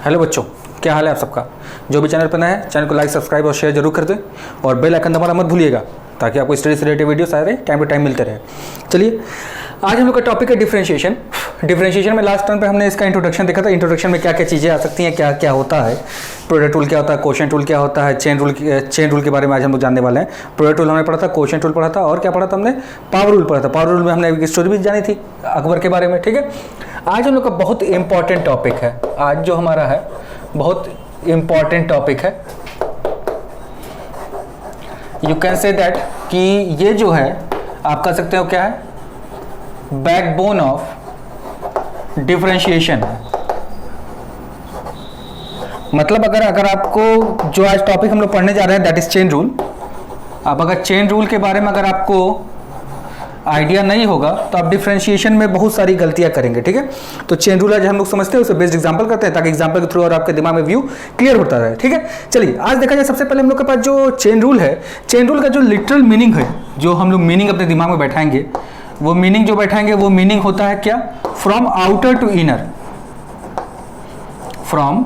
Hello बच्चों, क्या हाल है आप सबका। जो भी चैनल पर नया है चैनल को लाइक सब्सक्राइब और शेयर जरूर कर दें और बेल आइकन दबाना मत भूलिएगा ताकि आपको स्टडी से रिलेटेड वीडियो सारे टाइम टू टाइम मिलते रहे। चलिए, आज हम लोग का टॉपिक है डिफरेंशिएशन। डिफरेंशिएशन में लास्ट टाइम पे हमने इसका इंट्रोडक्शन देखा था। इंट्रोडक्शन में क्या क्या चीज़ें आ सकती हैं, क्या क्या होता है, प्रोडक्ट रूल क्या होता है, क्वोशिएंट रूल क्या होता है, चेन रूल के बारे में आज हम लोग जानने वाले हैं। प्रोडक्ट रूल हमने पढ़ा था, क्वोशिएंट रूल पढ़ा था और क्या पढ़ा था हमने, पावर रूल पढ़ा था। पावर रूल में हमने एक स्टोरी भी जानी थी अकबर के बारे में। ठीक है, आज हम लोग का बहुत इंपॉर्टेंट टॉपिक है। आज जो हमारा है बहुत इंपॉर्टेंट टॉपिक है। यू कैन से दैट कि ये जो है आप कह सकते हो क्या है, बैकबोन ऑफ डिफरेंशिएशन है। मतलब अगर आपको जो आज टॉपिक हम लोग पढ़ने जा रहे हैं दैट इज चेन रूल। अब अगर चेन रूल के बारे में अगर आपको आइडिया नहीं होगा तो आप डिफरेंशिएशन में बहुत सारी गलतियां करेंगे। ठीक है, तो चेन रूल आज हम लोग समझते हैं, उसे बेस्ड एग्जांपल करते हैं ताकि एग्जांपल के थ्रू और आपके दिमाग में व्यू क्लियर होता रहे। ठीक है, चलिए आज देखा जाए सबसे पहले हम लोग के पास जो चेन रूल है, चेन रूल का जो लिटरल मीनिंग है, जो हम लोग मीनिंग अपने दिमाग में बैठाएंगे, वो मीनिंग जो बैठाएंगे वो मीनिंग होता है क्या, from outer to inner. From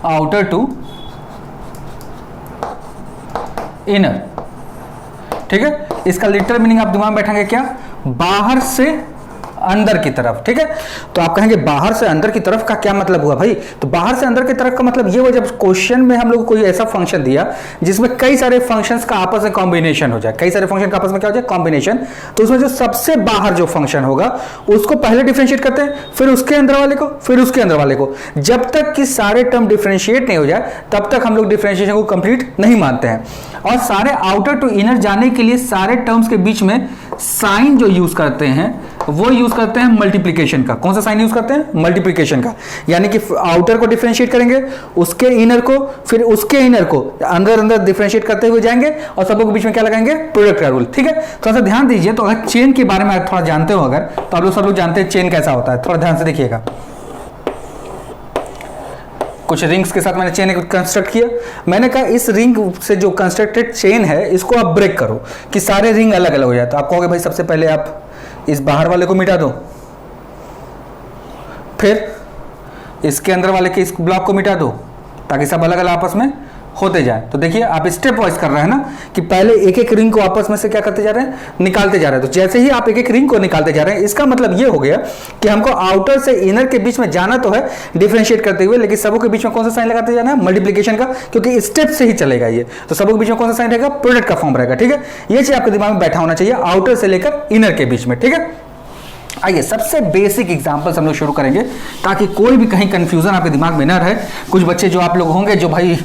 outer to inner. ठीक है, इसका लिटरल मीनिंग आप दिमाग में बैठाएंगे क्या, बाहर से अंदर की तरफ। ठीक है, तो आप कहेंगे बाहर से अंदर की तरफ का क्या मतलब हुआ भाई, तो बाहर से अंदर की तरफ का मतलब ये हुआ जब क्वेश्चन में हम लोग कोई ऐसा फंक्शन दिया जिसमें कई सारे फंक्शंस का आपस में कॉम्बिनेशन हो जाए, कई सारे फंक्शन का आपस में क्या हो जाए, कॉम्बिनेशन। तो उसमें जो सबसे बाहर जो फंक्शन होगा उसको पहले डिफरेंशिएट करते हैं, फिर उसके अंदर वाले को, फिर उसके अंदर वाले को। जब तक कि सारे टर्म डिफरेंशिएट नहीं हो जाए तब तक हम लोग डिफरेंशिएशन को कंप्लीट नहीं मानते हैं। और सारे आउटर टू इनर जाने के लिए सारे टर्म्स के बीच में साइन जो यूज करते हैं वो यूज करते हैं मल्टीप्लिकेशन का। कौन सा साइन यूज करते हैं, मल्टीप्लिकेशन का। यानी कि आउटर को डिफरेंशिएट करेंगे, उसके इनर को, फिर उसके इनर को अंदर अंदर डिफरेंशिएट करते हुए जाएंगे और सबों के बीच में क्या लगाएंगे, प्रोडक्ट का रूल। ठीक है, थोड़ा सा ध्यान दीजिए। तो अगर चेन के बारे में थोड़ा जानते हो अगर, तो आप लोग सब लोग जानते हैं चेन कैसा होता है, थोड़ा ध्यान से देखिएगा। कुछ रिंग्स के साथ मैंने चेन कंस्ट्रक्ट किया। मैंने कहा इस रिंग से जो कंस्ट्रक्टेड चेन है इसको आप ब्रेक करो कि सारे रिंग अलग अलग हो जाए। तो आप कहोगे भाई सबसे पहले आप इस बाहर वाले को मिटा दो, फिर इसके अंदर वाले के इस ब्लॉक को मिटा दो ताकि सब अलग अलग आपस में होते जाए। तो देखिए आप स्टेप वाइज कर रहे हैं ना कि पहले एक एक रिंग को आपस में से क्या करते जा रहे हैं, निकालते जा रहे हैं। तो जैसे ही आप एक एक रिंग को निकालते जा रहे हैं इसका मतलब ये हो गया कि हमको आउटर से इनर के बीच में जाना तो है डिफरेंशिएट करते हुए, लेकिन सबों के बीच में कौन सा साइन लगाते जाना है, मल्टीप्लिकेशन का, क्योंकि स्टेप से ही चलेगा ये। तो सबों के बीच में कौन सा साइन रहेगा, प्रोडक्ट का फॉर्म रहेगा। ठीक है, ये चीज आपके दिमाग में बैठा होना चाहिए आउटर से लेकर इनर के बीच में। ठीक है, आइए सबसे बेसिक एग्जांपल्स हम लोग शुरू करेंगे ताकि कोई भी कहीं कंफ्यूजन आपके दिमाग में ना रहे। कुछ बच्चे जो आप लोग होंगे जो भाई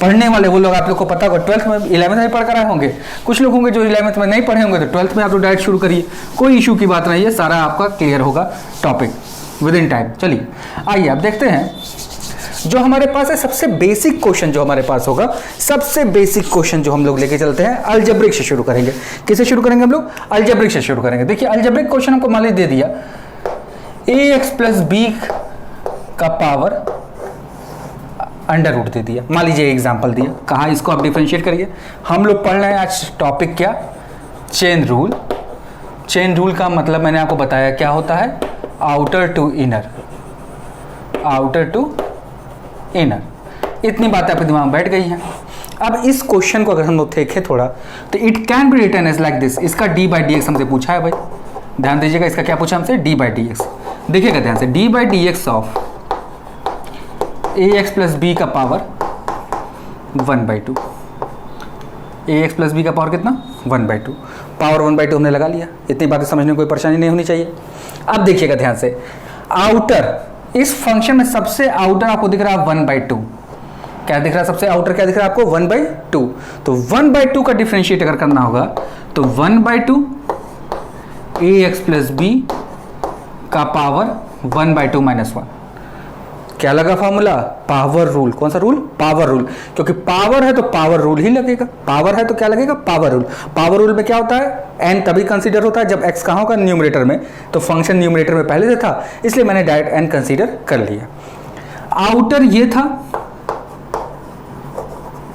पढ़ने वाले, वो लोग आप लोग को पता होगा 12th में 11th में पढ़ कर आए होंगे। कुछ लोग होंगे जो 11th में नहीं पढ़े होंगे, तो 12th में आप लोग डायरेक्ट शुरू करिए, कोई इशू की बात नहीं है, सारा आपका क्लियर होगा टॉपिक विद इन टाइम। चलिए आइए आप देखते हैं जो हमारे पास है सबसे बेसिक क्वेश्चन जो हमारे पास होगा, सबसे बेसिक क्वेश्चन जो हम लोग लेके चलते हैं अलजेब्रिक से शुरू करेंगे। किससे शुरू करेंगे हम लोग, अलजेब्रिक से शुरू करेंगे। देखिए अलजेब्रिक क्वेश्चन हमको मान लीजिए दे दिया ax + b का पावर अंडर रूट दे दिया, मान लीजिए एग्जाम्पल दिया, कहा इसको आप डिफरेंशिएट करिए। हम लोग पढ़ रहे हैं आज टॉपिक क्या, चेन रूल। चेन रूल का मतलब मैंने आपको बताया क्या होता है, outer to inner, outer to inner. इतनी बातें आपके दिमाग में बैठ गई हैं। अब इस क्वेश्चन को अगर हम लोग देखें थोड़ा तो it can be written as like this. इसका d/dx हमसे पूछा है भाई, ध्यान दीजिएगा। इसका क्या पूछा हमसे, d/dx। देखिएगा ध्यान से, d/dx ऑफ ax + b का पावर 1/2। ax + b का पावर कितना, 1/2। पावर 1/2 हमने लगा लिया। इतनी बातें समझने में कोई परेशानी नहीं होनी चाहिए। अब देखिएगा ध्यान से, आउटर, इस फंक्शन में सबसे आउटर आपको दिख रहा है 1/2। क्या दिख रहा है सबसे आउटर, क्या दिख रहा है आपको, 1/2। तो 1/2 का डिफरेंशिएट अगर करना होगा तो 1/2 ax + b का पावर 1/2 - 1। क्या लगा फॉर्मूला, पावर रूल। कौन सा रूल, पावर रूल, क्योंकि पावर है तो पावर रूल ही लगेगा। पावर है तो क्या लगेगा, पावर रूल। पावर रूल में क्या होता है, n तभी कंसीडर होता है जब x कहाँ होगा, न्यूमरेटर में। तो फंक्शन न्यूमरेटर में पहले से था इसलिए मैंने डायरेक्ट n कंसीडर कर लिया। आउटर ये था,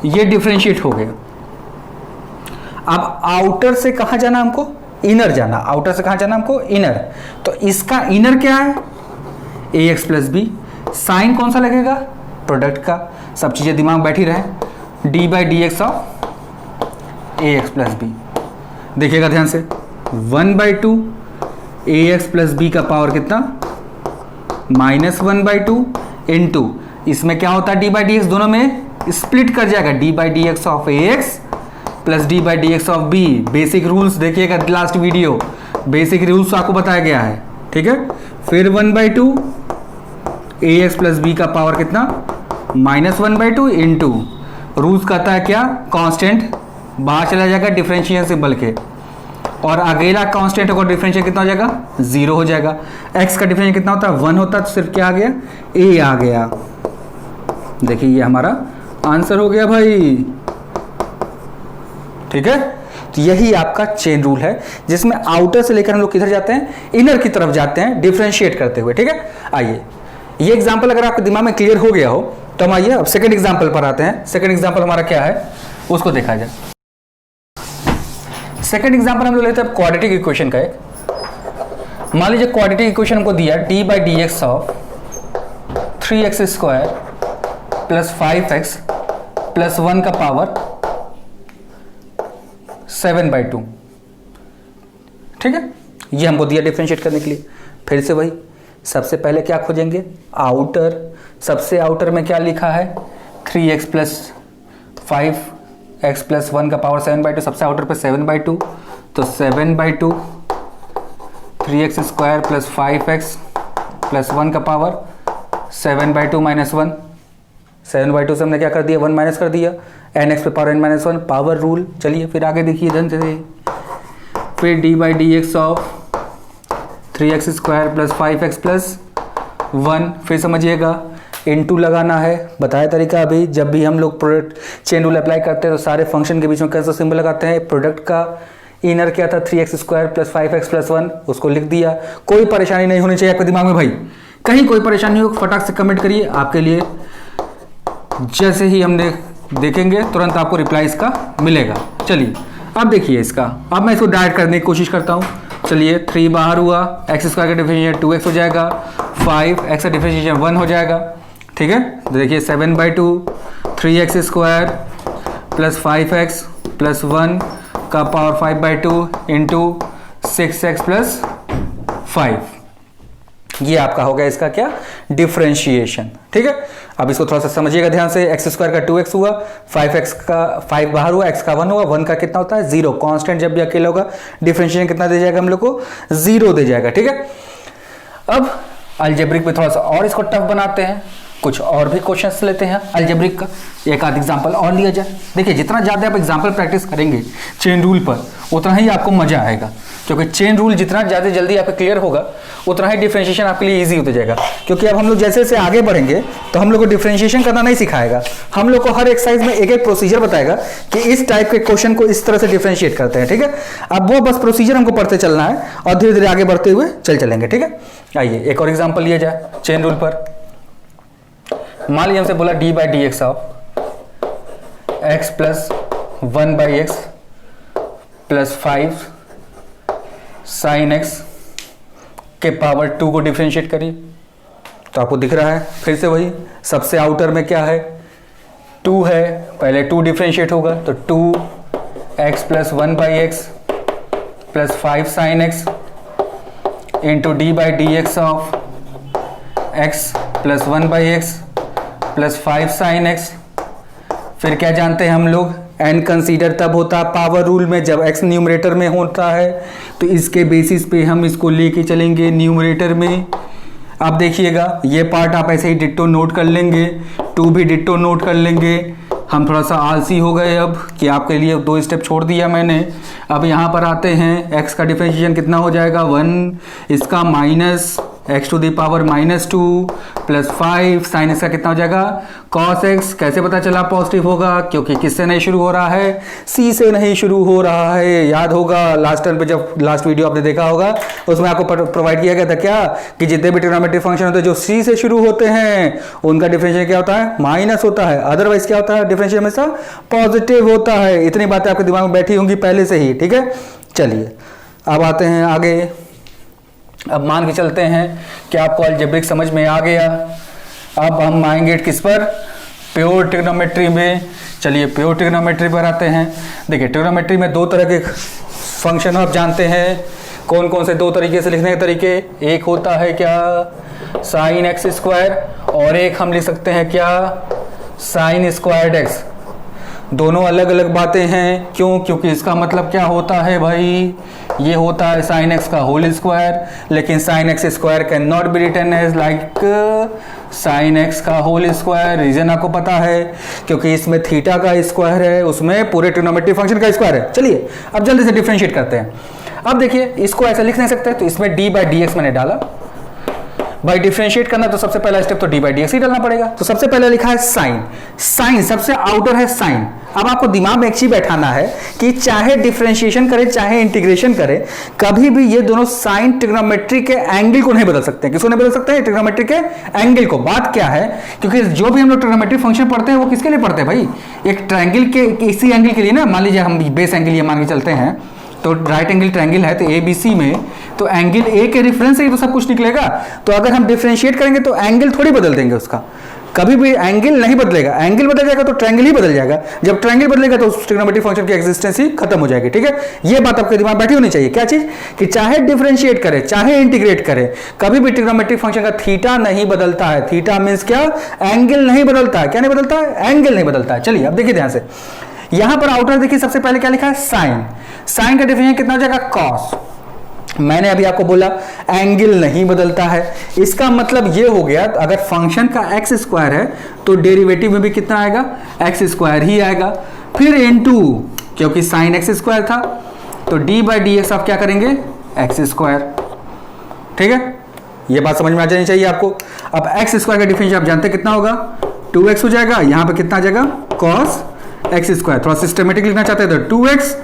ये डिफरेंशिएट हो गया। अब आउटर से कहां जाना हमको, इनर जाना। आउटर से कहां जाना हमको, इनर। तो इसका इनर क्या है, ax + b। साइन कौन सा लगेगा, प्रोडक्ट का, सब चीज़ें दिमाग बैठी रहे, d by d x of a x plus b. देखिएगा ध्यान से, 1/2 ए एक्स प्लस बी का पावर कितना, -1/2 इंटू, इसमें क्या होता है डी बाई डी एक्स दोनों में स्प्लिट कर जाएगा, d by d x of a x plus d by d x of b. Basic rules देखिएगा लास्ट वीडियो, बेसिक रूल्स आपको बताया गया है, ठीक है। फिर 1/2 ए एक्स प्लस बी का पावर कितना, -1/2 इंटू, रूल्स कहता है क्या, कांस्टेंट बाहर चला जाएगा डिफरेंशियल सिंबल के, और अकेला कांस्टेंट होगा, डिफरेंशियल कितना हो जाएगा, 0 हो जाएगा। एक्स का डिफरेंशियल कितना होता है, 1 होता है, तो सिर्फ क्या आ गया, ए आ गया। देखिए ये हमारा आंसर हो गया भाई, ठीक है। तो यही आपका चेन रूल है, जिसमें आउटर से लेकर हम लोग किधर जाते हैं, इनर की तरफ जाते हैं डिफरेंशिएट करते हुए, ठीक है। आइए ये एग्जांपल अगर आपके दिमाग में क्लियर हो गया हो तो हम आइए अब सेकंड एग्जांपल पर आते हैं। सेकंड एग्जांपल हमारा क्या है उसको देखा जाए। सेकंड एग्जांपल हम लोग लेते हैं क्वाड्रेटिक इक्वेशन का एक। मान लीजिए क्वाड्रेटिक इक्वेशन हमको दिया D by d x of 3x square plus 5x plus 1 का पावर 7/2, ठीक है। ये हमको दिया डिफरेंशिएट करने के लिए। फिर से वही, सबसे पहले क्या खोजेंगे, आउटर। सबसे आउटर में क्या लिखा है, 3x प्लस 5x प्लस 1 का पावर 7/2, सबसे आउटर पे 7/2, तो 7/2 3x square plus 5x plus 1 का पावर 7/2 माइनस 1, 7/2 से हमने क्या कर दिया, 1 माइनस कर दिया, nx पे पावर n-1 पावर रूल। चलिए फिर आगे देखिए ध्यान से, फिर d by d x of 3x square plus 5x plus 1, फिर समझिएगा इनटू लगाना है, बताया तरीका अभी। जब भी हम लोग प्रोडक्ट चेन रूल अप्लाई करते हैं तो सारे फंक्शन के बीच में कैसा सिंबल लगाते हैं, प्रोडक्ट का इनर क्या था 3x square plus 5x plus 1, उसको लिख दिया। कोई परेशानी नहीं होनी चाहिए आपके दिमाग में भाई, कहीं कोई परेशानी हो फटाक से कमेंट करिए, आपके लिए जैसे ही हमने देखेंगे तुरंत आपको रिप्लाई इसका मिलेगा। चलिए अब देखिए इसका, अब मैं इसको डायरेक्ट करने की कोशिश करता हूँ। चलिए 3 बाहर हुआ, एक्स स्क्वायर का डिफरेंशिएशन 2x हो जाएगा, 5x का डिफरेंशिएशन 1 हो जाएगा, ठीक है। देखिए 7/2 3x square plus 5x plus 1 का पावर 5/2 इंटू 6x प्लस 5, ये आपका हो गया इसका क्या, डिफरेंशिएशन, ठीक है। अब इसको थोड़ा सा समझिएगा ध्यान से, एक्स स्क्वायर का 2x हुआ, 5x का 5 बाहर हुआ, x का 1 हुआ, 1 का कितना होता है 0, कांस्टेंट जब भी अकेला होगा डिफरेंशिएशन कितना दे जाएगा हम लोग को, 0 दे जाएगा, ठीक है। अब अलजेब्रिक में थोड़ा सा और इसको टफ बनाते हैं, कुछ और भी क्वेश्चंस लेते हैं अलजेब्रिक का, एक आध एग्जांपल और लिया जाए। देखिए जितना ज़्यादा आप एग्जांपल प्रैक्टिस करेंगे चेन रूल पर उतना ही आपको मजा आएगा, क्योंकि चेन रूल जितना ज़्यादा जल्दी आपको क्लियर होगा उतना ही डिफरेंशिएशन आपके लिए इजी होता जाएगा। क्योंकि अब हम लोग जैसे जैसे आगे बढ़ेंगे तो हम लोग को डिफरेंशिएशन करना नहीं सिखाएगा, हम लोग को हर एक्सरसाइज में एक एक प्रोसीजर बताएगा कि इस टाइप के क्वेश्चन को इस तरह से डिफरेंशिएट करते हैं, ठीक है। अब वो बस प्रोसीजर हमको पढ़ते चलना है और धीरे धीरे आगे बढ़ते हुए चलेंगे, ठीक है। आइए एक और एग्जाम्पल लिया जाए चेन रूल पर। मान लीजिए हमसे बोला D by d x of x plus 1/x plus 5 sine x के पावर 2 को डिफरेंशिएट करिए, तो आपको दिख रहा है फिर से वही, सबसे आउटर में क्या है 2 है, पहले 2 डिफरेंशिएट होगा तो 2x plus 1/x plus 5 sine x into d by d x of x plus 1/x plus 5 sine x. फिर क्या जानते हैं हम लोग, एन कंसीडर तब होता है पावर रूल में जब x न्यूमरेटर में होता है, तो इसके बेसिस पे हम इसको लेके चलेंगे न्यूमरेटर में। अब देखिएगा ये पार्ट आप ऐसे ही डिट्टो नोट कर लेंगे, 2 भी डिट्टो नोट कर लेंगे। हम थोड़ा सा आलसी हो गए अब कि आपके लिए 2 स्टेप छोड़ दिया मैंने। अब यहाँ पर आते हैं, x का डिफरेंशिएशन कितना हो जाएगा 1, इसका minus x to the power -2 plus 5 sine x का कितना हो जाएगा cos x। कैसे पता चला पॉजिटिव होगा, क्योंकि किससे नहीं शुरू हो रहा है, c से नहीं शुरू हो रहा है। याद होगा लास्ट टाइम पे जब लास्ट वीडियो आपने देखा होगा उसमें आपको प्रोवाइड किया गया था क्या, कि जितने भी ट्रिग्नोमेट्रिक फंक्शन होते हैं जो c से शुरू होते हैं उनका डिफरेंशिएशन क्या होता है, माइनस होता है, अदरवाइज क्या होता है डिफरेंशिएशन हमेशा पॉजिटिव होता है। इतनी बातें आपके दिमाग में बैठी होंगी पहले से ही, ठीक है। चलिए अब आते हैं आगे। अब मान के चलते हैं कि आपको अलजेब्रिक समझ में आ गया, अब हम आएंगे किस पर, प्योर ट्रिग्नोमेट्री में। चलिए प्योर ट्रिग्नोमेट्री पर आते हैं। देखिए ट्रिग्नोमेट्री में दो तरह के फंक्शन आप जानते हैं, कौन कौन से दो तरीके से लिखने के तरीके, एक होता है क्या साइन एक्स स्क्वायर, और एक हम लिख सकते हैं क्या साइन स्क्वायर्ड एक्स। दोनों अलग अलग बातें हैं, क्यों, क्योंकि इसका मतलब क्या होता है भाई, ये होता है साइन एक्स का होल स्क्वायर, लेकिन sine x square can not be written as like sine x का होल स्क्वायर। रीजन आपको पता है, क्योंकि इसमें थीटा का स्क्वायर है, उसमें पूरे ट्रिग्नोमेट्री फंक्शन का स्क्वायर है। चलिए अब जल्दी से डिफरेंशिएट करते हैं। अब देखिए इसको ऐसे लिख नहीं सकते, तो इसमें डी बाई डी एक्स मैंने डाला। भाई डिफरेंशिएट करना तो सबसे पहला स्टेप तो डी बाई डी एक्स ही डालना पड़ेगा। तो सबसे पहले लिखा है साइन, साइन सबसे आउटर है साइन। अब आपको दिमाग में एक चीज बैठाना है कि चाहे डिफरेंशिएशन करे चाहे इंटीग्रेशन करे, कभी भी ये दोनों साइन ट्रिग्नोमेट्री के एंगल को नहीं बदल सकते। किसको नहीं बदल सकते हैं, ट्रिग्नोमेट्री के एंगल को। बात क्या है, क्योंकि जो भी हम लोग ट्रिग्नोमेट्री फंक्शन पढ़ते हैं वो किसके लिए पढ़ते हैं भाई, एक ट्रायंगल के इसी एंगल के लिए ना। मान लीजिए हम बेस एंगल ये मान के चलते हैं, तो राइट एंगल ट्रायंगल है, तो ए बी सी में तो एंगल ए के रेफरेंस से ही तो सब कुछ निकलेगा। तो अगर हम डिफरेंशिएट करेंगे तो एंगल थोड़ी बदल देंगे उसका, कभी भी एंगल नहीं बदलेगा। एंगल बदल जाएगा तो ट्रायंगल ही बदल जाएगा, जब ट्रायंगल बदलेगा तो ट्रिग्नोमेट्री फंक्शन की एग्जिस्टेंस ही खत्म हो जाएगी। ठीक है, ये बात आपके दिमाग में बैठी होनी चाहिए। क्या चीज, कि चाहे डिफरेंशिएट करे चाहे इंटीग्रेट करे, कभी भी ट्रिग्नोमेट्री फंक्शन का थीटा नहीं बदलता है। थीटा मींस क्या, एंगल नहीं बदलता है। क्या नहीं बदलता है, एंगल नहीं बदलता है। चलिए अब देखिए ध्यान से, यहां पर आउटर देखिए सबसे पहले क्या लिखा है साइन। साइन का डिफरेंशिएशन कितना हो जाएगा, कॉस। मैंने अभी आपको बोला एंगल नहीं बदलता है, इसका मतलब ये हो गया अगर फंक्शन का एक्स स्क्वायर है तो डेरिवेटिव में भी कितना आएगा, एक्स स्क्वायर ही आएगा। फिर इनटू, क्योंकि साइन एक्स स्क्वायर था तो डी बाई डी एक्स आप क्या करेंगे, एक्स स्क्वायर। ठीक है, ये बात समझ में आ जानी चाहिए आपको। अब एक्स स्क्वायर का डिफरेंशिएशन आप जानते हैं कितना होगा, 2x हो जाएगा। यहां पर कितना आ जाएगा, कॉस एक्स स्क्वायर। थोड़ा सिस्टमेटिक लिखना चाहते हैं तो 2x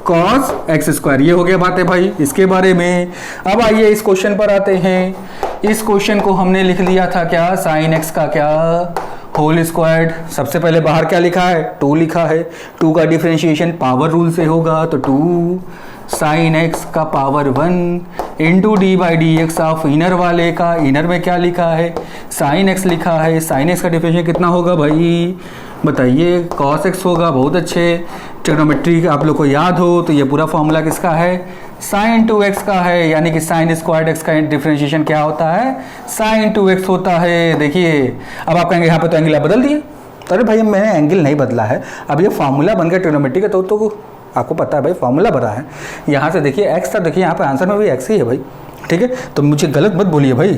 कॉस एक्स स्क्वायर। ये हो गया बात है भाई इसके बारे में। अब आइए इस क्वेश्चन पर आते हैं। इस क्वेश्चन को हमने लिख लिया था क्या, साइन एक्स का क्या होल स्क्वायर्ड। सबसे पहले बाहर क्या लिखा है, 2 लिखा है। 2 का डिफरेंशिएशन पावर रूल से होगा, तो 2 साइन एक्स का power 1 into d by d x of inner वाले का, इनर में क्या लिखा है, साइन एक्स लिखा है। साइन एक्स का डिफरेंशिएशन कितना होगा भाई, बताइए, कॉस एक्स होगा। बहुत अच्छे, ट्रिग्नोमेट्री आप लोग को याद हो तो ये पूरा फॉर्मूला किसका है, साइन 2x का है। यानी कि साइन स्क्वायर्ड एक्स का डिफरेंशिएशन क्या होता है, साइन 2x होता है। देखिए अब आप कहेंगे यहाँ पे तो एंगल आप बदल दिए। अरे भाई मैंने एंगल नहीं बदला है, अब ये फॉर्मूला बन गया ट्रिग्नोमेट्री का, तो आपको पता है भाई फॉर्मूला बना है। यहाँ से देखिए एक्स था, देखिए यहाँ पे आंसर में भी एक्स ही है भाई। ठीक है, तो मुझे गलत मत बोलिए भाई,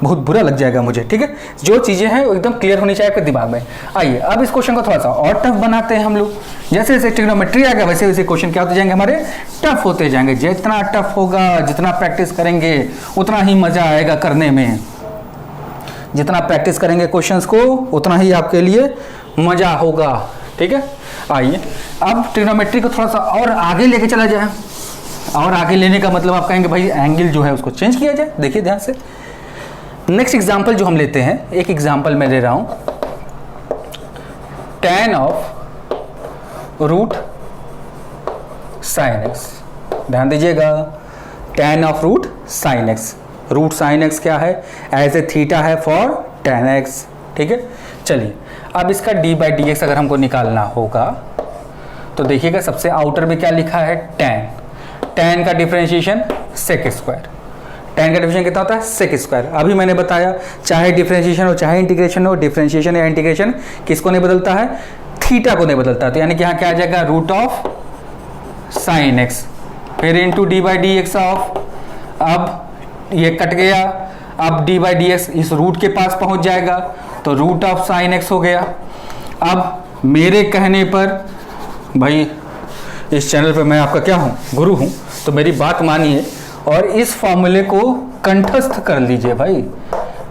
बहुत बुरा लग जाएगा मुझे। ठीक है, जो चीज़ें हैं वो एकदम क्लियर होनी चाहिए आपके दिमाग में। आइए अब इस क्वेश्चन को थोड़ा सा और टफ बनाते हैं हम लोग। जैसे जैसे ट्रिग्नोमेट्री आ गया वैसे वैसे क्वेश्चन क्या होते जाएंगे, हमारे टफ होते जाएंगे। जितना टफ होगा, जितना प्रैक्टिस करेंगे उतना ही मजा आएगा करने में। जितना प्रैक्टिस करेंगे क्वेश्चंस को उतना ही आपके लिए मजा होगा। ठीक है, आइए अब ट्रिग्नोमेट्री को थोड़ा सा और आगे लेके चला जाए। और आगे लेने का मतलब आप कहेंगे भाई एंगल जो है उसको चेंज किया जाए। देखिए ध्यान से, नेक्स्ट एग्जांपल जो हम लेते हैं, एक एग्जांपल मैं ले रहा हूं, tan of root sine x. ध्यान दीजिएगा, tan of root sine x. Root sine x क्या है, एज ए थीटा है फॉर tan एक्स। ठीक है, चलिए अब इसका d बाई डी एक्स अगर हमको निकालना होगा तो देखिएगा सबसे आउटर में क्या लिखा है, tan। tan का डिफरेंशिएशन सेक स्क्वायर। tan का डिफरेंशिएशन कितना होता है, सेक स्क्वायर। अभी मैंने बताया चाहे डिफरेंशिएशन हो चाहे इंटीग्रेशन हो, डिफरेंशिएशन या इंटीग्रेशन किसको नहीं बदलता है, थीटा को नहीं बदलता। तो यानी कि यहाँ क्या आ जाएगा, रूट ऑफ साइन एक्स फिर into d by d x of, अब ये कट गया, अब डी बाई डी एक्स इस रूट के पास पहुंच जाएगा तो रूट ऑफ साइन एक्स हो गया। अब मेरे कहने पर भाई इस चैनल पे मैं आपका क्या हूँ, गुरु हूँ, तो मेरी बात मानिए और इस फॉर्मूले को कंठस्थ कर लीजिए भाई।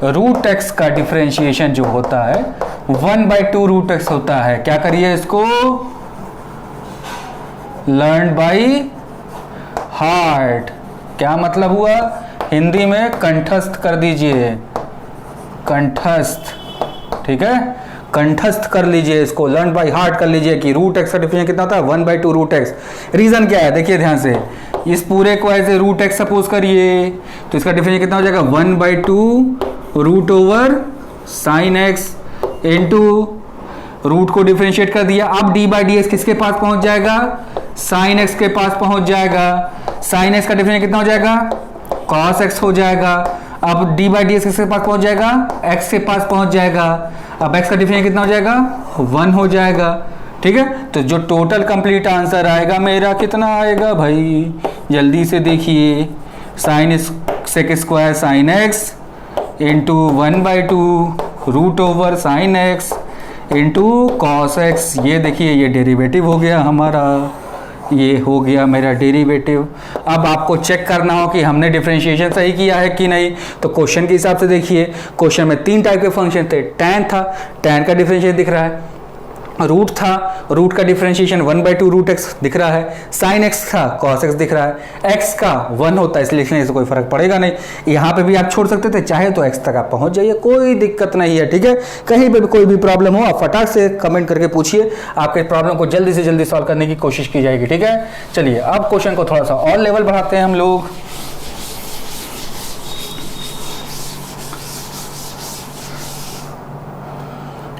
रूट एक्स का डिफरेंशिएशन जो होता है 1/2 रूट एक्स होता है। क्या करिए इसको, लर्न बाई हार्ट। क्या मतलब हुआ, हिंदी में कंठस्थ कर दीजिए, कंठस्थ। ठीक है, कंठस्थ कर लीजिए इसको, लर्न बाय हार्ट कर लीजिए कि रूट एक्स का डिफरेंशिएशन कितना होता है, 1/2 रूट एक्स। रीजन क्या है, देखिए ध्यान से, इस पूरे को ऐसे रूट एक्स सपोज करिए तो इसका डिफरेंशिएशन कितना हो जाएगा, 1/2 root over sine x into root को डिफ्रेंशिएट कर दिया। अब डी बाई डी एक्स किसके पास पहुंच जाएगा, साइन एक्स के पास पहुंच जाएगा। साइन एक्स का डिफरेंशिएट कितना हो जाएगा, कॉस एक्स हो जाएगा। अब डी बाई डी एक्स किसके पास पहुंच जाएगा, एक्स के पास पहुंच जाएगा। अब एक्स का डिफरेंशिएट कितना हो जाएगा, 1 हो जाएगा। ठीक है, तो जो टोटल कंप्लीट आंसर आएगा मेरा कितना आएगा भाई, जल्दी से देखिए, sine sec square sine x into 1/2 root over sine x into cos x. ये देखिए ये डेरिवेटिव हो गया हमारा, ये हो गया मेरा डेरिवेटिव। अब आपको चेक करना हो कि हमने डिफरेंशिएशन सही किया है कि नहीं, तो क्वेश्चन के हिसाब से देखिए, क्वेश्चन में 3 टाइप के फंक्शन थे। टैन था, टैन का डिफरेंशिएशन दिख रहा है। रूट था, रूट का डिफरेंशिएशन 1/2 रूट एक्स दिख रहा है। साइन एक्स था, कॉस एक्स दिख रहा है। एक्स का 1 होता है, इसलिए लिखने से कोई फर्क पड़ेगा नहीं। यहाँ पे भी आप छोड़ सकते थे, चाहे तो एक्स तक आप पहुंच जाइए, कोई दिक्कत नहीं है। ठीक है, कहीं पे भी कोई भी प्रॉब्लम हो आप फटाक से कमेंट करके पूछिए, आपके प्रॉब्लम को जल्दी से जल्दी सॉल्व करने की कोशिश की जाएगी। ठीक है, चलिए अब क्वेश्चन को थोड़ा सा और लेवल बढ़ाते हैं हम लोग।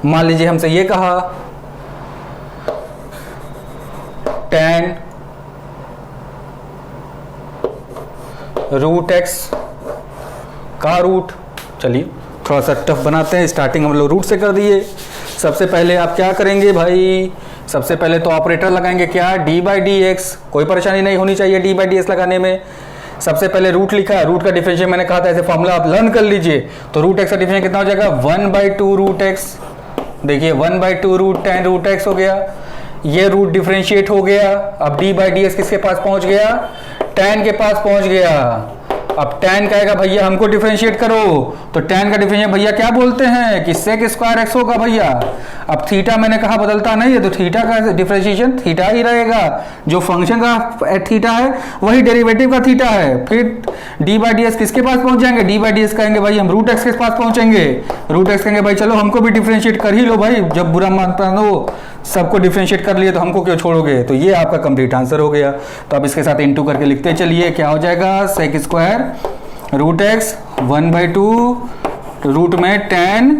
मान लीजिए हमसे ये कहा tan रूट एक्स का रूट, चलिए थोड़ा सा टफ बनाते हैं। स्टार्टिंग हम लोग रूट से कर दिए। सबसे पहले आप क्या करेंगे भाई, सबसे पहले तो ऑपरेटर लगाएंगे क्या, डी बाई डी एक्स। कोई परेशानी नहीं होनी चाहिए डी बाई डी एक्स लगाने में। सबसे पहले रूट लिखा, रूट का डिफरेंशिएट मैंने कहा था ऐसे फॉर्मूला आप लर्न कर लीजिए। तो रूट एक्स का डिफरेंशिएट कितना हो जाएगा, 1/2 रूट एक्स। देखिए 1/2 रूट tan रूट एक्स हो गया, ये रूट डिफरेंशिएट हो गया। अब डी बाई डी एक्स किसके पास पहुंच गया, tan के पास पहुंच गया। अब tan कहेगा भैया हमको डिफरेंशिएट करो, तो tan का डिफरेंशिएट भैया क्या बोलते हैं कि सेक स्क्वायर एक्स होगा भैया। अब थीटा मैंने कहा बदलता नहीं है, तो थीटा का डिफरेंशिएशन थीटा ही रहेगा। जो फंक्शन का थीटा है वही डेरिवेटिव का थीटा है। फिर डी बाई डी एक्स किसके पास पहुंच जाएंगे, डी बाई डी एक्स कहेंगे भाई हम रूट एक्स के पास पहुंचेंगे। रूट एक्स कहेंगे भाई चलो हमको भी डिफरेंशिएट कर ही लो भाई, जब बुरा मानता हो सबको डिफरेंशिएट कर लिए तो हमको क्यों छोड़ोगे। तो ये आपका कंप्लीट आंसर हो गया। तो अब इसके साथ इनटू करके लिखते चलिए, क्या हो जाएगा, sec square root x 1/2 root में tan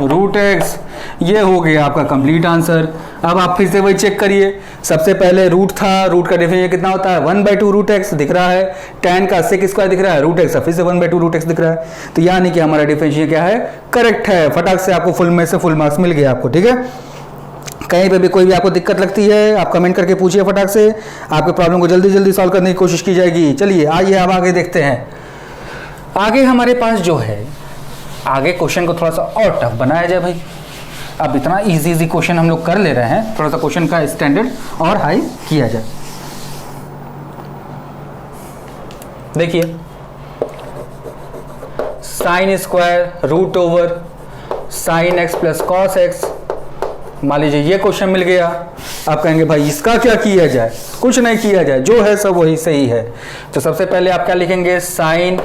रूट एक्स। ये हो गया आपका कंप्लीट आंसर। अब आप फिर से वही चेक करिए, सबसे पहले रूट था, रूट का डिफरेंशिएट कितना होता है 1/2 रूट एक्स दिख रहा है, tan का सेक स्क्वायर दिख रहा है, रूट एक्स फिर से 1/2 रूट एक्स दिख रहा है। तो यानी कि हमारा डिफरेंशिएट क्या है, करेक्ट है। फटाक से आपको फुल में से फुल मार्क्स मिल गया आपको। ठीक है, कहीं पे भी कोई भी आपको दिक्कत लगती है आप कमेंट करके पूछिए, फटाक से आपके प्रॉब्लम को जल्दी जल्दी सॉल्व करने की कोशिश की जाएगी। चलिए आइए अब आगे देखते हैं। आगे हमारे पास जो है, आगे क्वेश्चन को थोड़ा सा और टफ बनाया जाए भाई। अब इतना इजी क्वेश्चन हम लोग कर ले रहे हैं, थोड़ा सा क्वेश्चन का स्टैंडर्ड और हाई किया जाए। देखिए sine square root over sine x plus cos x, मान लीजिए ये क्वेश्चन मिल गया। आप कहेंगे भाई इसका क्या किया जाए, कुछ नहीं किया जाए, जो है सब वही सही है। तो सबसे पहले आप क्या लिखेंगे, sine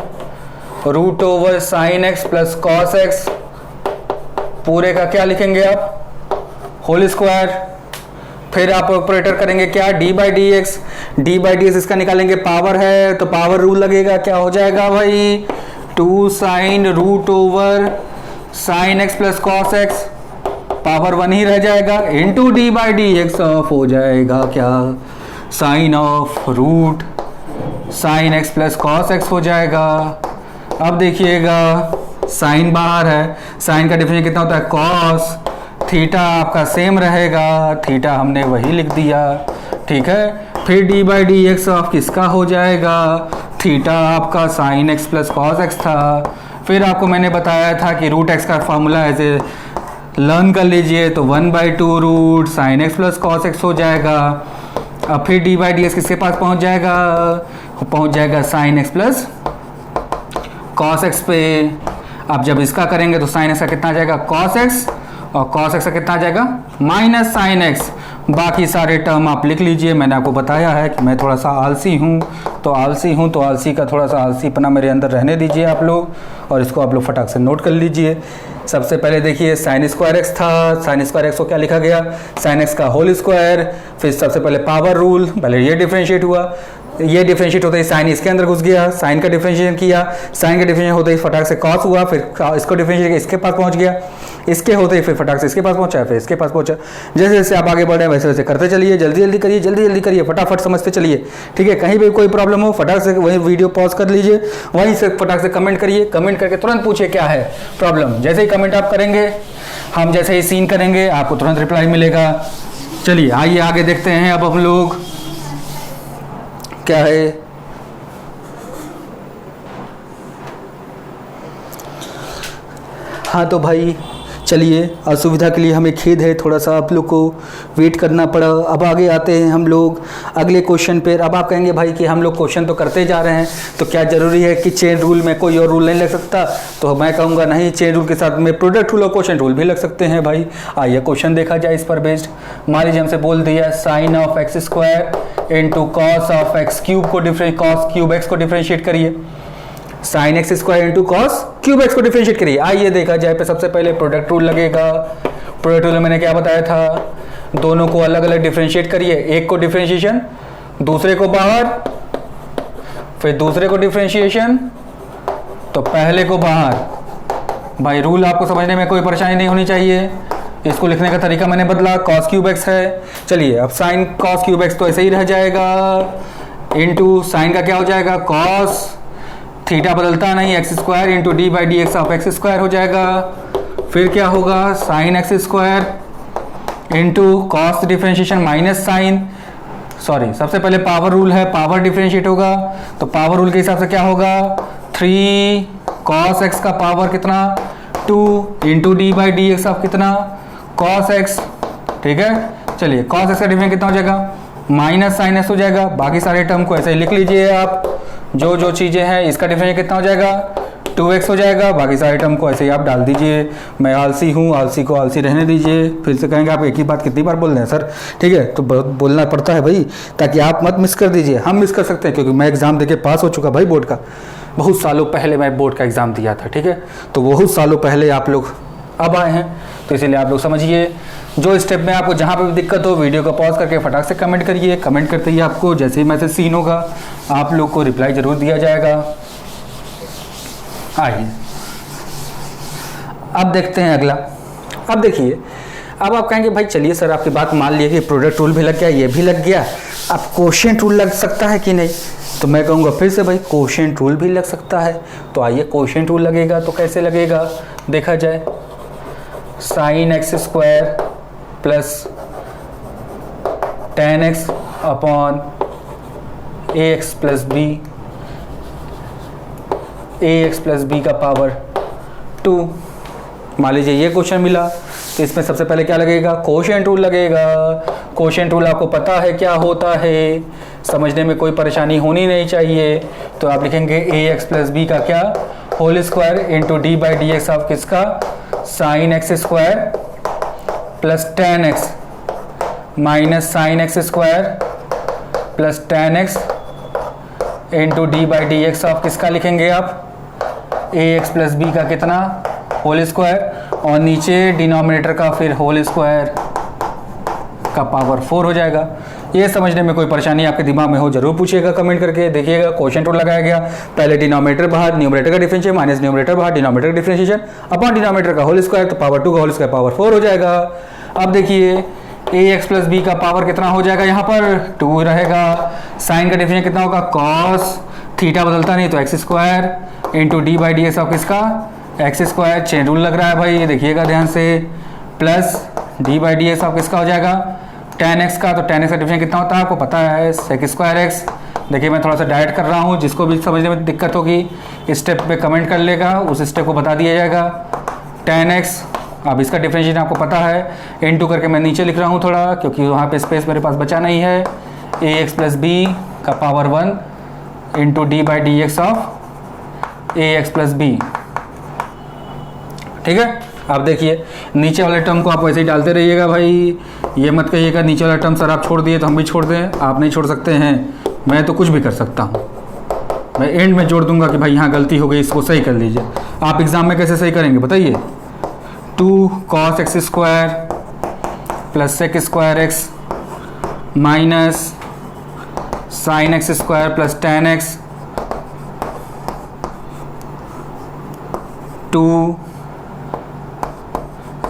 root over sine x plus cos x, पूरे का क्या लिखेंगे आप, होल स्क्वायर। फिर आप ऑपरेटर करेंगे क्या, D by d x. D by d x इसका निकालेंगे, पावर है तो पावर रूल लगेगा, क्या हो जाएगा भाई 2 sine root over sine x plus cos x, power 1 ही रह जाएगा, into d by d x of हो जाएगा क्या, sine of root sine x plus cos x हो जाएगा। अब देखिएगा साइन बाहर है, साइन का डिफरेंशिएट कितना होता है कॉस, थीटा आपका सेम रहेगा, थीटा हमने वही लिख दिया। ठीक है, फिर d by d x of किसका हो जाएगा, थीटा आपका sine x plus cos x था। फिर आपको मैंने बताया था कि रूट एक्स का फॉर्मूला ऐसे लर्न कर लीजिए, तो 1/2 root sine x plus cos x हो जाएगा। अब फिर डी बाई डी एक्स किसके पास पहुंच जाएगा, पहुंच जाएगा sign x plus cos x पे। अब जब इसका करेंगे तो साइन एक्स का कितना आ जाएगा कॉस एक्स, और कॉस एक्स का कितना आ जाएगा माइनस साइन एक्स। बाकी सारे टर्म आप लिख लीजिए, मैंने आपको बताया है कि मैं थोड़ा सा आलसी हूँ, तो आलसी का थोड़ा सा आलसीपना मेरे अंदर रहने दीजिए आप लोग, और इसको आप लोग फटाक से नोट कर लीजिए। सबसे पहले देखिए साइन स्क्वायर एक्स था, साइन स्क्वायर एक्स को क्या लिखा गया, साइन एक्स का होल स्क्वायर। फिर सबसे पहले पावर रूल, पहले ये डिफरेंशिएट हुआ, ये डिफरेंशिएट होता है साइन इसके अंदर घुस गया, साइन का डिफरेंशिएशन किया, साइन का डिफरेंशिएशन होते ही फटाक से कॉस हुआ, फिर इसको डिफरेंशिएट इसके पास पहुंच गया, इसके होते ही फिर फटाक से इसके पास पहुंचा, फिर इसके पास पहुंचा। जैसे जैसे आप आगे बढ़ रहे हैं वैसे वैसे करते चलिए, जल्दी जल्दी करिए, जल्दी जल्दी करिए, फटाफट समझते चलिए, ठीक है। कहीं भी कोई प्रॉब्लम हो फटाक से वही वीडियो पॉज कर लीजिए, वहीं से फटाक से कमेंट करिए, कमेंट करके तुरंत पूछिए क्या है प्रॉब्लम। जैसे ही कमेंट आप करेंगे, हम जैसे ही सीन करेंगे, आपको तुरंत रिप्लाई मिलेगा। चलिए आइए आगे देखते हैं अब हम लोग क्या है। हाँ तो भाई चलिए, असुविधा के लिए हमें खेद है, थोड़ा सा आप लोग को वेट करना पड़ा। अब आगे आते हैं हम लोग अगले क्वेश्चन पर। अब आप कहेंगे भाई कि हम लोग क्वेश्चन तो करते जा रहे हैं, तो क्या ज़रूरी है कि चेन रूल में कोई और रूल नहीं लग सकता? तो मैं कहूँगा नहीं, चेन रूल के साथ में प्रोडक्ट रूल और क्वेश्चन रूल भी लग सकते हैं भाई। आइए क्वेश्चन देखा जाए इस पर बेस्ड। मान लीजिए हमसे बोल दिया sine of x square into cos of x cube को कॉस क्यूब एक्स को डिफ्रेंशिएट करिए। Sine x square into cos cube x को डिफरेंशिएट करिए। आइए देखा जाए पे सबसे पहले प्रोडक्ट रूल लगेगा। प्रोडक्ट रूल में मैंने क्या बताया था, दोनों को अलग अलग डिफरेंशिएट करिए, एक को डिफरेंशिएशन, दूसरे को बाहर, फिर दूसरे को डिफरेंशिएशन, तो पहले को बाहर। भाई रूल आपको समझने में कोई परेशानी नहीं होनी चाहिए। इसको लिखने का तरीका मैंने बदला, कॉस क्यूब एक्स है। चलिए अब साइन कॉस क्यूब एक्स तो ऐसे ही रह जाएगा, इंटू साइन का क्या हो जाएगा कॉस, थीटा बदलता नहीं, x square into d by d x of x square हो जाएगा। फिर क्या होगा, sine x square into cos differentiation minus sine, sorry सबसे पहले पावर रूल है, पावर डिफरेंशिएट होगा, तो पावर रूल के हिसाब से क्या होगा, 3 कॉस एक्स का पावर कितना 2 into d by d x of कितना कॉस एक्स, ठीक है। चलिए कॉस एक्स का डिफरेंस कितना हो जाएगा, माइनस साइन एक्स हो जाएगा। बाकी सारे टर्म को ऐसे ही लिख लीजिए आप, जो जो चीज़ें हैं, इसका डिफरेंस कितना हो जाएगा 2x हो जाएगा। बाकी सारे टर्म को ऐसे ही आप डाल दीजिए। मैं आलसी हूँ, आलसी को आलसी रहने दीजिए। फिर से कहेंगे आप एक ही बात कितनी बार बोल रहे हैं सर, ठीक है, तो बोलना पड़ता है भाई, ताकि आप मत मिस कर दीजिए। हम मिस कर सकते हैं क्योंकि मैं एग्ज़ाम देके पास हो चुका भाई बोर्ड का, बहुत सालों पहले मैं बोर्ड का एग्ज़ाम दिया था, ठीक है। तो बहुत सालों पहले आप लोग अब आए हैं, तो इसीलिए आप लोग समझिए। जो स्टेप में आपको जहाँ पर भी दिक्कत हो, वीडियो को पॉज करके फटाक से कमेंट करिए। कमेंट करते ही आपको जैसे ही मैसेज सीन होगा, आप लोग को रिप्लाई ज़रूर दिया जाएगा। आइए अब देखते हैं अगला। अब देखिए, अब आप कहेंगे भाई चलिए सर आपकी बात मान लिए कि प्रोडक्ट रूल भी लग गया, ये भी लग गया, अब क्वोशिएंट रूल लग सकता है कि नहीं? तो मैं कहूँगा फिर से भाई क्वोशिएंट रूल भी लग सकता है। तो आइए क्वोशिएंट रूल लगेगा तो कैसे लगेगा देखा जाए। Sine x square plus ten x upon a x plus b, a x plus b का पावर 2। मान लीजिए ये क्वेश्चन मिला, तो इसमें सबसे पहले क्या लगेगा, क्वोशिएंट रूल लगेगा। क्वोशिएंट रूल आपको पता है क्या होता है, समझने में कोई परेशानी होनी नहीं चाहिए। तो आप लिखेंगे ए एक्स प्लस बी का क्या whole square into d by d x of किसका sine x square plus ten x minus sine x square plus ten x into d by d x of किसका लिखेंगे आप ए एक्स प्लस बी का कितना whole square, और नीचे denominator का फिर होल स्क्वायर का पावर 4 हो जाएगा। ये समझने में कोई परेशानी आपके दिमाग में हो जरूर पूछिएगा कमेंट करके। देखिएगा क्वोशिएंट रूल लगाया गया, पहले डिनोमिनेटर बाहर, न्यूमरेटर का डिफरेंशिएशन माइनस न्यूमरेटर बाहर, डिनोमिनेटर का डिफरेंशिएशन अपॉन डिनोमिनेटर का होल स्क्वायर, तो पावर 2 का होल स्क्वायर पावर 4 हो जाएगा। अब देखिए ए एक्स प्लस बी का पावर कितना हो जाएगा, यहाँ पर 2 रहेगा। साइन का डिफरेंशिएशन कितना होगा कॉस, थीटा बदलता नहीं तो x square into d by d x of किसका एक्स स्क्वायर, चेन रूल लग रहा है भाई, ये देखिएगा ध्यान से, plus d by d x of किसका हो जाएगा टेन एक्स का, तो टेन एक्स का डिफरेंस कितना होता है आपको पता है सेक स्क्वायर एक्स। देखिए मैं थोड़ा सा डायरेक्ट कर रहा हूँ, जिसको भी समझने में दिक्कत होगी स्टेप पे कमेंट कर लेगा, उस स्टेप को बता दिया जाएगा। टेन एक्स, अब इसका डिफरेंशिएशन आपको पता है, इनटू करके मैं नीचे लिख रहा हूँ थोड़ा, क्योंकि वहाँ पे स्पेस मेरे पास बचा नहीं है। ए एक्स प्लस बी का power 1 into d by d x of a x plus b, ठीक है। आप देखिए नीचे वाले टर्म को आप वैसे ही डालते रहिएगा भाई, ये मत कहिएगा नीचे वाला टर्म सर आप छोड़ दिए तो हम भी छोड़ दें, आप नहीं छोड़ सकते हैं, मैं तो कुछ भी कर सकता हूँ। मैं एंड में जोड़ दूंगा कि भाई यहाँ गलती हो गई, इसको सही कर लीजिए। आप एग्जाम में कैसे सही करेंगे बताइए, 2 cos x square plus sec square x minus sine x square plus ten x 2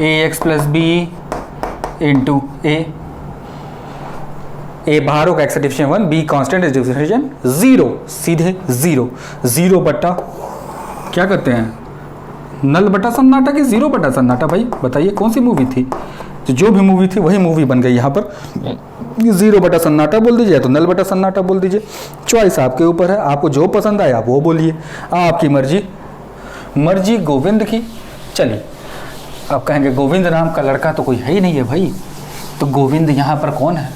ax plus b into a बाहर होगा, x coefficient 1, b constant is coefficient 0, सीधे 0 बटा क्या करते हैं, नल बटा सन्नाटा कि 0 बटा सन्नाटा? भाई बताइए कौन सी मूवी थी? जो भी मूवी थी वही मूवी बन गई यहाँ पर। 0 बटा सन्नाटा बोल दीजिए तो नल बटा सन्नाटा बोल दीजिए, चॉइस आपके ऊपर है, आपको जो पसंद आए आप वो बोलिए, आपकी मर्जी गोविंद की। चलिए आप कहेंगे गोविंद नाम का लड़का तो कोई है ही नहीं है भाई, तो गोविंद यहाँ पर कौन है?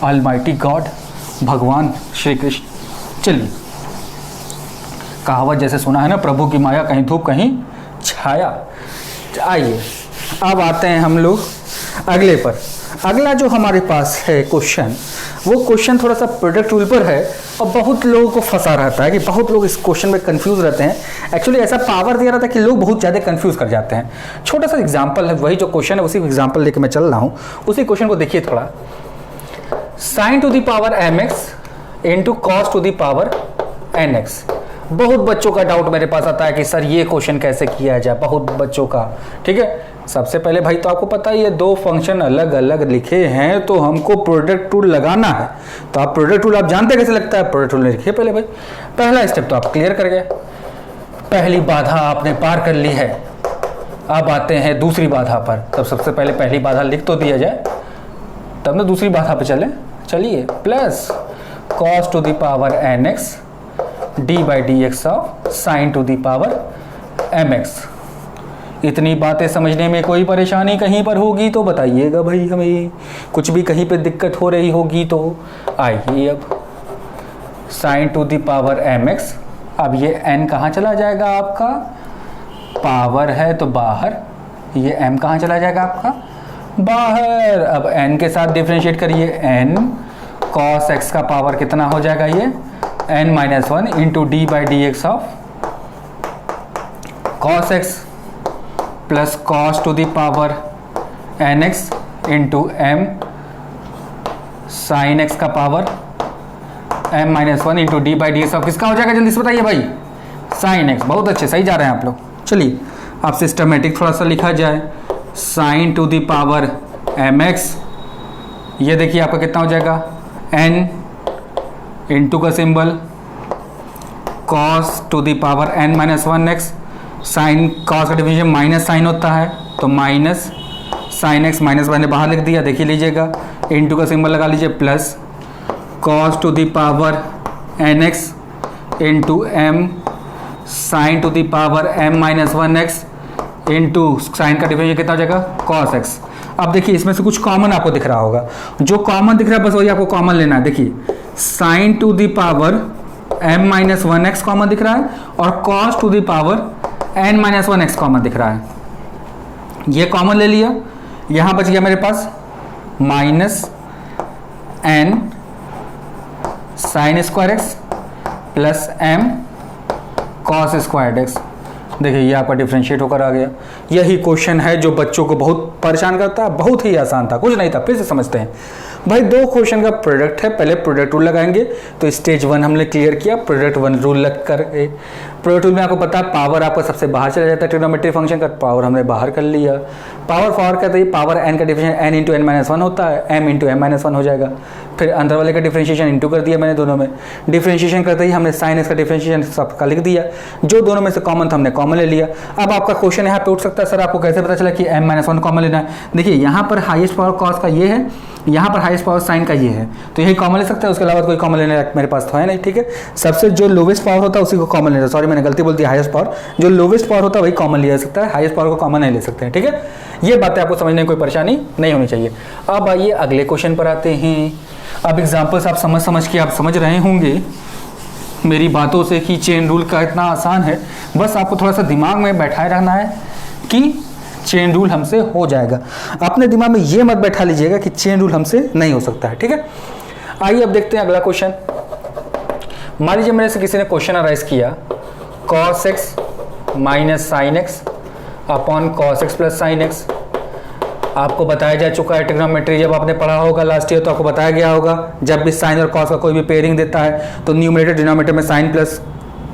ऑलमाइटी गॉड, भगवान श्री कृष्ण। चलिए कहावत जैसे सुना है ना, प्रभु की माया कहीं धूप कहीं छाया। आइए अब आते हैं हम लोग अगले पर। अगला जो हमारे पास है क्वेश्चन, वो क्वेश्चन थोड़ा सा प्रोडक्ट रूल पर है और बहुत लोगों को फंसा रहता है कि बहुत लोग इस क्वेश्चन में कंफ्यूज रहते हैं। एक्चुअली ऐसा पावर दिया रहता है कि लोग बहुत ज़्यादा कंफ्यूज कर जाते हैं। छोटा सा एग्जांपल है, वही जो क्वेश्चन है उसी एग्जांपल लेके मैं चल रहा हूँ, उसी क्वेश्चन को देखिए थोड़ा। Sine to the power m x into cos to the power n x. बहुत बच्चों का डाउट मेरे पास आता है कि सर ये क्वेश्चन कैसे किया जाए, बहुत बच्चों का। ठीक है, सबसे पहले भाई तो आपको पता ही है दो फंक्शन अलग अलग लिखे हैं तो हमको प्रोडक्ट रूल लगाना है। तो आप प्रोडक्ट रूल आप जानते कैसे लगता है, प्रोडक्ट रूल लिखिए पहले भाई। पहला स्टेप तो आप क्लियर कर गए, पहली बाधा आपने पार कर ली है। अब आते हैं दूसरी बाधा पर। तब सबसे पहले पहली बाधा लिख तो दिया जाए तब ना दूसरी बाधा पे चले। चलिए, plus cos to the power n x d by d x of sine to the power m x. इतनी बातें समझने में कोई परेशानी कहीं पर होगी तो बताइएगा भाई, हमें कुछ भी कहीं पे दिक्कत हो रही होगी तो। आइए अब sine to the power m x, अब ये n कहाँ चला जाएगा आपका, पावर है तो बाहर, ये m कहाँ चला जाएगा आपका, बाहर। अब n के साथ डिफरेंशिएट करिए, n cos x का पावर कितना हो जाएगा, ये n minus 1 into d by d x of cos x plus cos to the power n x into m sine x का power m minus 1 into d by d x of किसका हो जाएगा, जल्दी से बताइए भाई, साइन एक्स। बहुत अच्छे, सही जा रहे हैं आप लोग। चलिए अब सिस्टमेटिक थोड़ा सा लिखा जाए, sine to the power m x, ये देखिए आपका कितना हो जाएगा, n इंटू का symbol cos to the power n minus 1x, sine cos का डिफिनेशन माइनस साइन होता है तो माइनस साइन एक्स, माइनस मैंने बाहर लिख दिया, देखिए लीजिएगा, इंटू का सिंबल लगा लीजिए, plus cos to the power n x into m sine to the power m minus 1x into sine का डिफिनेशन कितना हो जाएगा, कॉस एक्स। अब देखिए इसमें से कुछ कॉमन आपको दिख रहा होगा, जो कॉमन दिख रहा है बस वही आपको कॉमन लेना है। देखिए sign to the power m minus 1x common दिख रहा है और cos to the power n minus 1x common दिख रहा है, ये कॉमन ले लिया। यहाँ बच गया मेरे पास minus n sine square x plus m cos square x. देखिए ये आपका डिफरेंशिएट होकर आ गया। यही क्वेश्चन है जो बच्चों को बहुत परेशान करता है, बहुत ही आसान था, कुछ नहीं था। फिर से समझते हैं भाई, दो क्वेश्चन का प्रोडक्ट है, पहले प्रोडक्ट रूल लगाएंगे। तो स्टेज 1 हमने क्लियर किया, प्रोडक्ट 1 रूल लग कर। प्रोडक्ट रूल में आपको पता है पावर आपका सबसे बाहर चला जाता है, ट्रिग्नोमेट्री फंक्शन का पावर हमने बाहर कर लिया। पावर फॉर कहते हैं पावर n का differentiation n into n minus 1 होता है, m इंटू m माइनस 1 हो जाएगा। फिर अंदर वाले का डिफरेंशिएशन इंटू कर दिया मैंने दोनों में, डिफरेंशिएशन करते ही हमने साइन एक्स का डिफरेंशिएशन सबका लिख दिया, जो दोनों में से कॉमन था हमने कॉमन ले लिया। अब आपका क्वेश्चन यहाँ पे उठ सकता है, सर आपको कैसे पता चला कि m माइनस 1 कॉमन लेना है। देखिए यहाँ पर हाईएस्ट पावर कॉस का ये है, यहाँ पर हाईएस्ट पावर साइन का ये है, तो यही कॉमन ले सकते हैं, उसके अलावा कोई कॉमन लेने मेरे पास तो है नहीं। ठीक है, सबसे जो लोवेस्ट पावर होता है उसी को कॉमन लेना, सॉरी मैंने गलती बोल दी, हाईएस्ट पावर, जो लोवेस्ट पावर होता है वही कॉमन लिया जा सकता है, हाईएस्ट पावर को कॉमन नहीं ले सकते हैं। ठीक है, ये बातें आपको समझने में कोई परेशानी नहीं होनी चाहिए। अब आइए अगले क्वेश्चन पर आते हैं। अब एग्जाम्पल्स आप समझ के आप समझ रहे होंगे मेरी बातों से कि चेन रूल का इतना आसान है, बस आपको थोड़ा सा दिमाग में बैठाए रहना है कि चेन रूल हमसे हो जाएगा। अपने दिमाग में ये मत बैठा लीजिएगा कि चेन रूल हमसे नहीं हो सकता है। ठीक है, आइए अब देखते हैं अगला क्वेश्चन। मान लीजिए मेरे से किसी ने क्वेश्चन अराइज किया, cos x minus sine x upon cos x plus sine x. आपको बताया जा चुका है ट्रिग्नोमेट्री, जब आपने पढ़ा होगा लास्ट ईयर तो आपको बताया गया होगा, जब भी साइन और कॉस का कोई भी पेयरिंग देता है तो न्यूमरेटर डिनोमिनेटर में साइन प्लस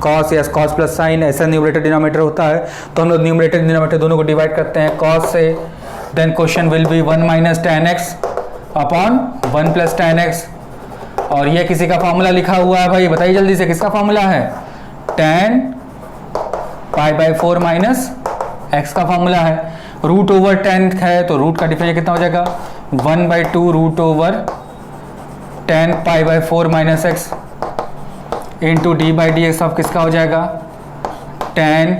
कॉस या कॉस प्लस साइन ऐसा न्यूमरेटर डिनोमिनेटर होता है, तो हम लोग न्यूमरेटर डिनोमिनेटर दोनों को डिवाइड करते हैं कॉस से। Then question will be 1 minus tan x upon 1 plus tan x, और ये किसी का फॉर्मूला लिखा हुआ है भाई, बताइए जल्दी से किसका फॉर्मूला है, tan π/4 माइनस x का फॉर्मूला है। रूट ओवर tan है तो रूट का डिफरेंस कितना हो जाएगा 1/2 root over tan π/4 minus x into d/dx of किसका हो जाएगा tan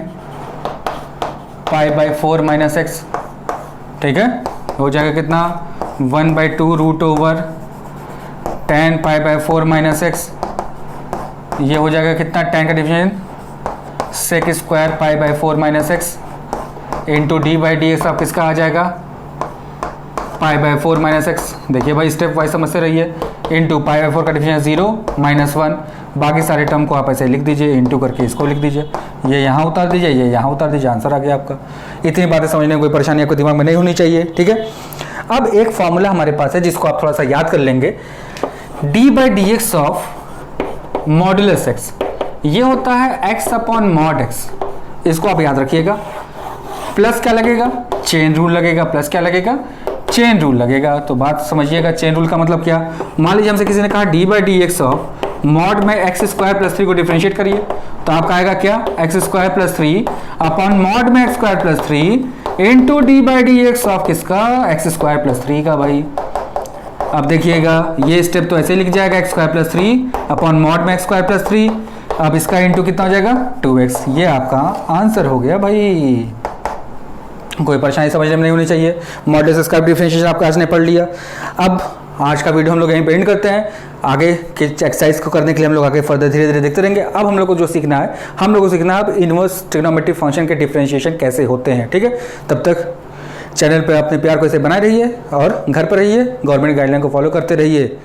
π/4 माइनस x, ठीक है, हो जाएगा कितना 1/2 root over tan π/4 minus x, ये हो जाएगा कितना tan का difference sec square π/4 minus x into d/dx of किसका आ जाएगा π/4 माइनस x। देखिए भाई स्टेप वाइज समझते रहिए, इंटू π/4 का डिफरेंस 0 माइनस 1, बाकी सारे टर्म को आप ऐसे लिख दीजिए, इंटू करके इसको लिख दीजिए, ये यहाँ उतार दीजिए, ये यहाँ उतार दीजिए, आंसर आ गया आपका। इतनी बातें समझने में कोई परेशानी आपको दिमाग में नहीं होनी चाहिए, ठीक है। अब एक फॉर्मूला हमारे पास है जिसको आप थोड़ा सा याद कर लेंगे, d/dx ऑफ मॉडुलस x, ये होता है x अपॉन मॉड x, इसको आप याद रखिएगा। प्लस क्या लगेगा, चेन रूल लगेगा, प्लस क्या लगेगा, चेन रूल लगेगा। तो बात समझिएगा, चेन रूल का मतलब क्या, मान लीजिए हमसे किसी ने कहा d/dx ऑफ मॉड में x स्क्वायर प्लस 3 को डिफरेंशिएट करिए, तो आपका आएगा क्या x square plus 3 upon mod में x square plus 3 into d/dx of किसका x स्क्वायर प्लस 3 का भाई। अब देखिएगा ये स्टेप तो ऐसे लिख जाएगा x square plus 3 upon mod में x स्क्वायर प्लस 3, अब इसका इंटू कितना हो जाएगा 2x, ये आपका आंसर हो गया भाई। कोई परेशानी समझने में नहीं होनी चाहिए। मॉडुलस का डिफरेंशिएशन आपका आज ने पढ़ लिया। अब आज का वीडियो हम लोग यहीं पे एंड करते हैं, आगे के एक्सरसाइज को करने के लिए हम लोग आगे फर्दर धीरे धीरे देखते रहेंगे। अब हम लोग को जो सीखना है, हम लोग को सीखना है अब इनवर्स ट्रिग्नोमेट्रिक फंक्शन के डिफरेंशिएशन कैसे होते हैं, ठीक है। तब तक चैनल पे अपने प्यार को ऐसे बनाए रहिए और घर पर रहिए, गवर्नमेंट गाइडलाइन को फॉलो करते रहिए।